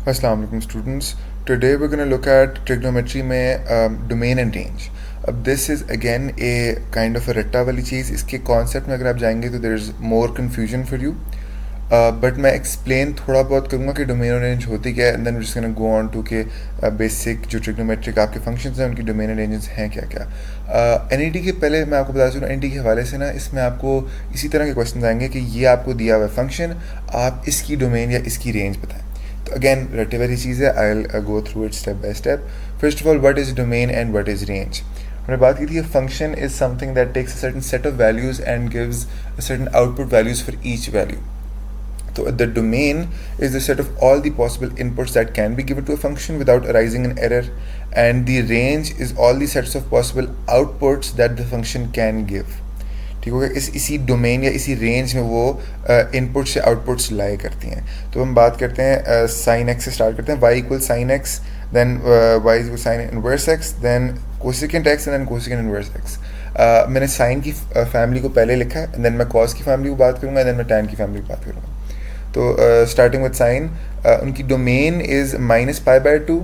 Assalamu alaikum students. Today we're going to look at trigonometry में domain and range. अब this is again a kind of a रट्टा वाली चीज़. इसके concept में अगर आप जाएंगे तो there is more confusion for you. But मैं explain थोड़ा बहुत करूँगा कि domain और range होती क्या है, and then we're just going to go on to के basic जो trigonometric आपके functions हैं उनकी domain and ranges हैं क्या क्या. NET के पहले मैं आपको बता दूँ NET के हवाले से ना इसमें आपको इसी तरह के क्वेश्चन आएंगे कि ये आपको दिया हुआ फंक्शन, आप इसकी डोमेन या इसकी रेंज बताएं. तो अगेन रट्टे वाली चीज़ है. I will go through it step by step. First of all, what is domain and what is range. हमने बात की थी function is something that takes a certain set of values and gives a certain output values for each value. So the domain is the set of all the possible inputs that can be given to a function without arising an error, and the range is all the sets of possible outputs that the function can give. ठीक हो गया. इसी domain या इसी range में वो input से outputs लाई करती हैं. तो हम बात करते हैं साइन एक्स से स्टार्ट करते हैं. y equal sine x, then y equal sine inverse x, then cosecant x and then cosecant inverse x. मैंने साइन की फैमिली को पहले लिखा है, देन मैं कॉस की फैमिली को बात करूँगा, देन मैं टैन की फैमिली की बात करूँगा. तो स्टार्टिंग विद साइन, उनकी domain is -π/2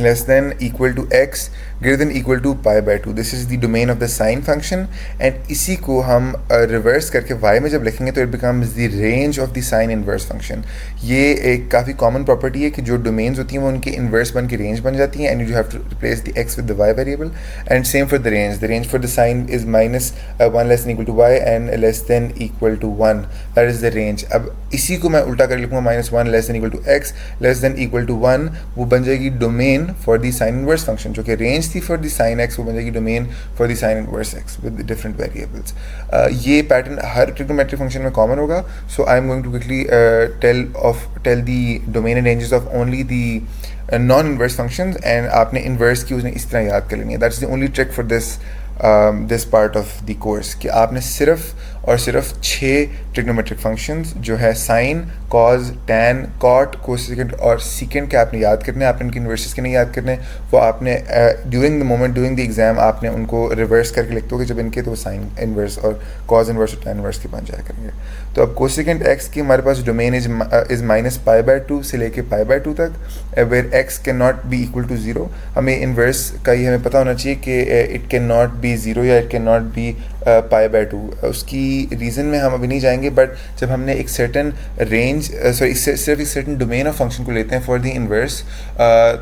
less than equal to x greater than equal to π/2. This is the domain of the sine function, and इसी को हम रिवर्स करके y में जब लिखेंगे तो it becomes the range of the sine inverse function. ये एक काफ़ी कॉमन प्रॉपर्टी है कि जो डोमेन्स होती हैं वो उनकी इन्वर्स बन के रेंज बन जाती हैं, and you have to replace the x with the y variable. And same for the range. The range for the sine is -1 less than equal to y and less than equal to 1. That is the range. अब इसी को मैं उल्टा कर लिखूँगा, -1 less than equal to x less than equal to 1. वो बन जाएगी domain for the sine inverse function. जो कि रेंज थी फॉर द साइन एक्स, वो बन जाएगी domain for the sine inverse x with different variables. ये पैटर्न हर ट्रिग्नोमेट्रिक फंक्शन में कॉमन होगा. So I am going to quickly tell the domain and ranges of only the non inverse functions, and आपने inverse की उसने इस तरह याद कर लेनी है. That's the only trick for this part of the course कि आपने सिर्फ और सिर्फ 6 ट्रिग्नोमेट्रिक फंक्शंस जो है sine, cos, tan, cot, cosecant और सीकेंट के आपने याद करने. आपने उनके इन्वर्सेस के नहीं याद करने. वो आपने during the moment during the exam आपने उनको रिवर्स करके लिखते हो कि जब इनके तो साइन इन्वर्स और कॉज इन्वर्स और टैन इन्वर्स के बन जाया करेंगे. तो अब कोसेकेंट एक्स की हमारे पास डोमेन इज -π/2 से लेके π/2 तक, where x can not be equal to 0. हमें इन्वर्स का ही हमें पता होना चाहिए कि इट कैन नॉट बी 0 या इट कैन नॉट बी π/2. उसकी रीज़न में हम अभी नहीं जाएंगे, बट जब हमने एक सर्टन रेंज सिर्फ एक सर्टन डोमेन ऑफ फंक्शन को लेते हैं फॉर द इन्वर्स,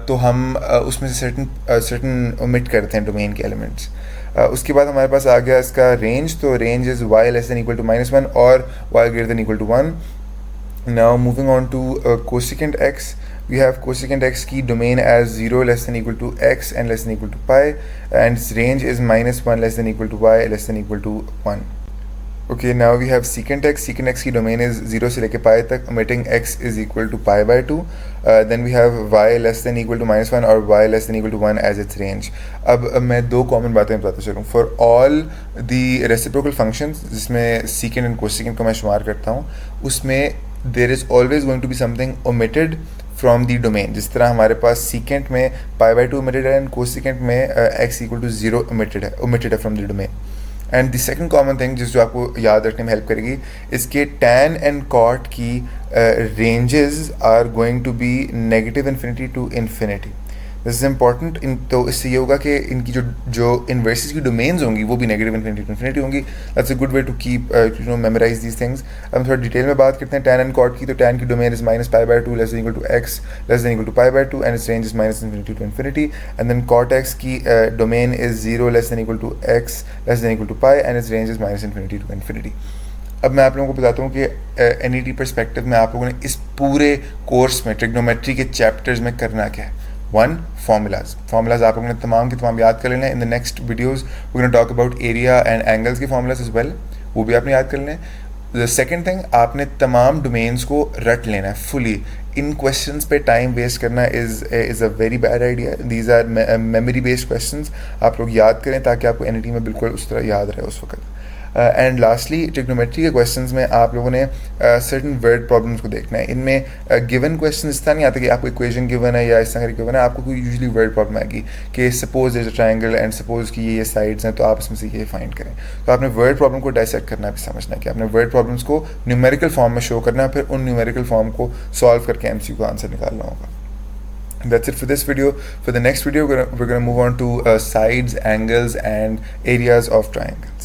तो हम उसमें से सर्टन ओमिट करते हैं डोमेन के एलिमेंट्स. उसके बाद हमारे पास आ गया इसका रेंज. तो range is y less than equal to -1 और y greater than equal to 1. Now moving on to cosecant x, we have cosecant x की domain as 0 less than equal to x and less than equal to pi, and its range is -1 less than equal to y less than equal to 1. Okay, now we have secant x. Secant x की domain is 0 से लेके pi तक, omitting x is equal to π/2. Then we have y less than equal to -1 और y less than equal to 1 as its range. अब मैं दो common बातें बताता चलूँ. For all the reciprocal functions जिसमें secant and cosecant को मैं शुमार करता हूँ, उसमें there is always going to be something omitted from the domain. जिस तरह हमारे पास सीकेंट में π/2 ओमिटेड है एंड कोसेकेंट में x इक्वल टू 0 ओमिटेड है from the domain. And the second common thing जो आपको याद रखने में हेल्प करेगी, इसके टैन एंड कॉट की ranges are going to be negative infinity to infinity. This is important. तो इससे ये होगा कि इनकी जो इन्वर्सेस की डोमेन्स होंगी वो भी नेगेटिव इन्फिनिटी टू इन्फिनिटी होंगी. That's a good way to keep memorize these things. अब हम थोड़ा डिटेल में बात करते हैं टैन एंड कॉट की. तो टैन की domain is -π/2 less than equal to x less than equal to π/2 and its range is -minus infinity to infinity. And then cot x की domain is 0 less than equal to x less than equal to pi and its range is -minus infinity to infinity. अब मैं आप लोगों को बताता हूँ कि NET perspective में आप लोगों ने इस पूरे कोर्स में ट्रिग्नोमेट्री के चैप्टर्स में करना क्या है. 1. Formulas आप लोगों ने तमाम के तमाम याद कर लेना है. In the next videos we gonna talk about area and angles के फार्मूलाज एज वेल, वो भी आपने याद कर लेना है. द सेकेंड थिंग, आपने तमाम डोमेन्स को रट लेना है फुली. इन क्वेश्चंस पे टाइम वेस्ट करना is a very bad idea. These are memory based questions. आप लोग याद करें ताकि आपको NET में बिल्कुल उस तरह याद रहे उस वक्त. एंड लास्टली ट्रिग्नोमेट्री के क्वेश्चंस में आप लोगों ने सर्टन वर्ड प्रॉब्लम्स को देखना है. इनमें गिवन क्वेश्चन इस तरह नहीं आता कि आपको इक्वेशन गिवन है या इस तरह गिवन है, आपको कोई यूजुअली वर्ड प्रॉब्लम आएगी कि suppose is a triangle and suppose कि ये साइड्स हैं, तो आप इसमें से ये फाइंड करें. तो आपने वर्ड प्रॉब्लम को डायसेक्ट करना भी समझना है कि आपने वर्ड प्रॉब्लम्स को न्यूमेरिकल फॉर्म में शो करना है, फिर उन न्यूमेरिकल फॉर्म को सॉल्व करके एमसीक्यू का आंसर निकालना होगा. That's it for this video. For the next video, we're going to move on to sides, angles, and areas of triangle.